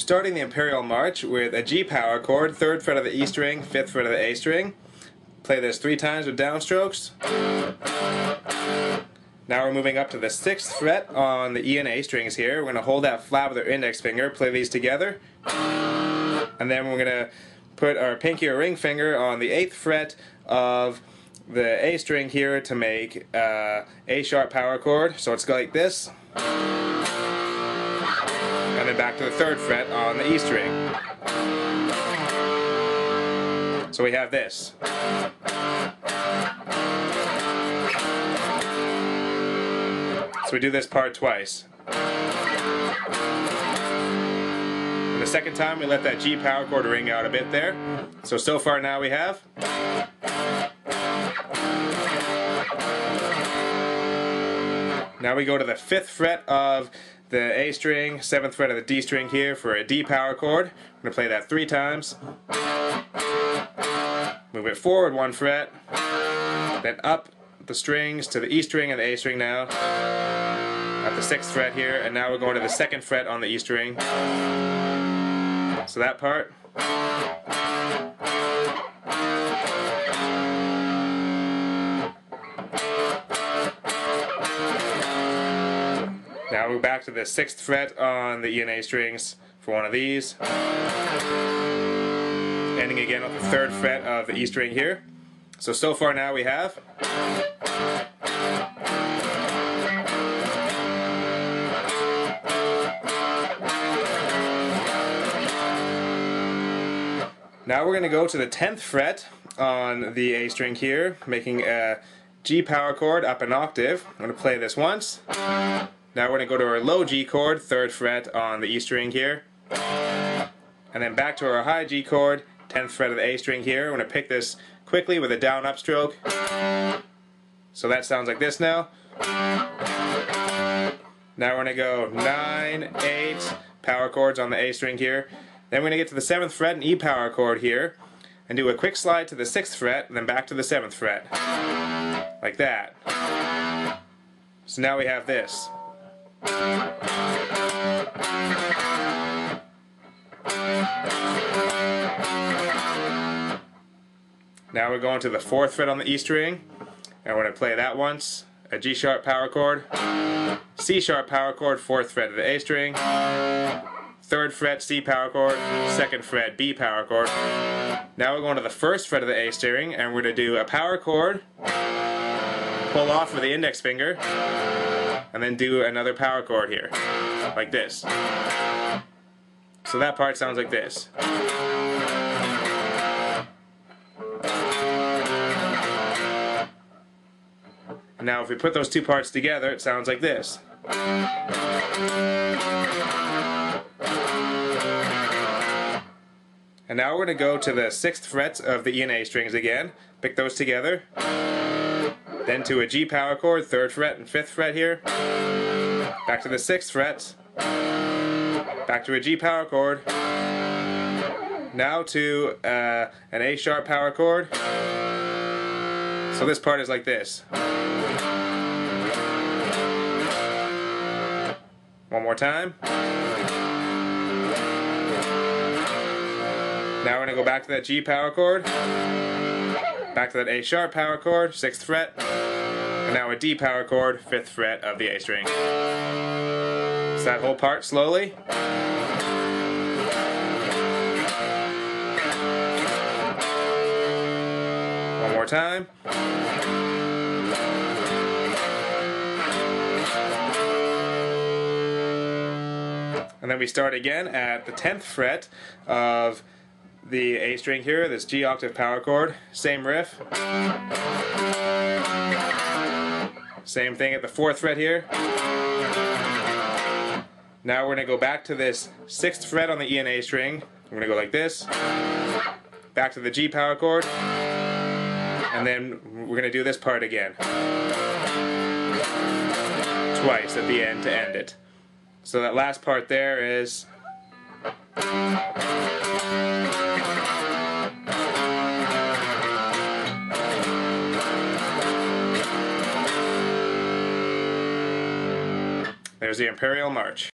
starting the Imperial March with a G power chord, 3rd fret of the E string, 5th fret of the A string. Play this 3 times with downstrokes. Now we're moving up to the 6th fret on the E and A strings here. We're going to hold that flat with our index finger, play these together. And then we're going to put our pinky or ring finger on the 8th fret of the A string here to make A sharp power chord. So it's like this. And then back to the 3rd fret on the E string. So we have this. So we do this part twice. And the second time we let that G power chord ring out a bit there. So far now we have. Now we go to the 5th fret of the A string, 7th fret of the D string here for a D power chord. I'm going to play that 3 times. Move it forward 1 fret, then up the strings to the E string and the A string now, at the 6th fret here, and now we're going to the 2nd fret on the E string. So that part. Now we're back to the 6th fret on the E and A strings for one of these. Ending again on the 3rd fret of the E string here. So far now we have. Now we're going to go to the 10th fret on the A string here, making a G power chord up an octave. I'm going to play this once. Now we're going to go to our low G chord, 3rd fret on the E string here. And then back to our high G chord, 10th fret of the A string here. We're going to pick this quickly with a down up stroke. So that sounds like this now. Now we're going to go 9, 8 power chords on the A string here. Then we're going to get to the 7th fret, an E power chord here, and do a quick slide to the 6th fret, and then back to the 7th fret. Like that. So now we have this. Now we're going to the 4th fret on the E string, and we're going to play that once, a G sharp power chord, C sharp power chord, 4th fret of the A string, 3rd fret C power chord, 2nd fret B power chord. Now we're going to the 1st fret of the A string, and we're going to do a power chord, pull off with the index finger, and then do another power chord here, like this. So that part sounds like this. Now if we put those 2 parts together, it sounds like this. And now we're going to go to the 6th frets of the E and A strings again, pick those together, then to a G power chord, 3rd fret and 5th fret here, back to the 6th fret, back to a G power chord, now to an A sharp power chord. So this part is like this. One more time. Now we're going to go back to that G power chord, back to that A sharp power chord, 6th fret, and now a D power chord, 5th fret of the A string. So that whole part slowly. One more time. And then we start again at the 10th fret of the A string here, this G octave power chord, same riff. Same thing at the 4th fret here. Now we're going to go back to this 6th fret on the E and A string. We're going to go like this. Back to the G power chord. And then we're going to do this part again. Twice at the end to end it. So that last part there is. There's the Imperial March.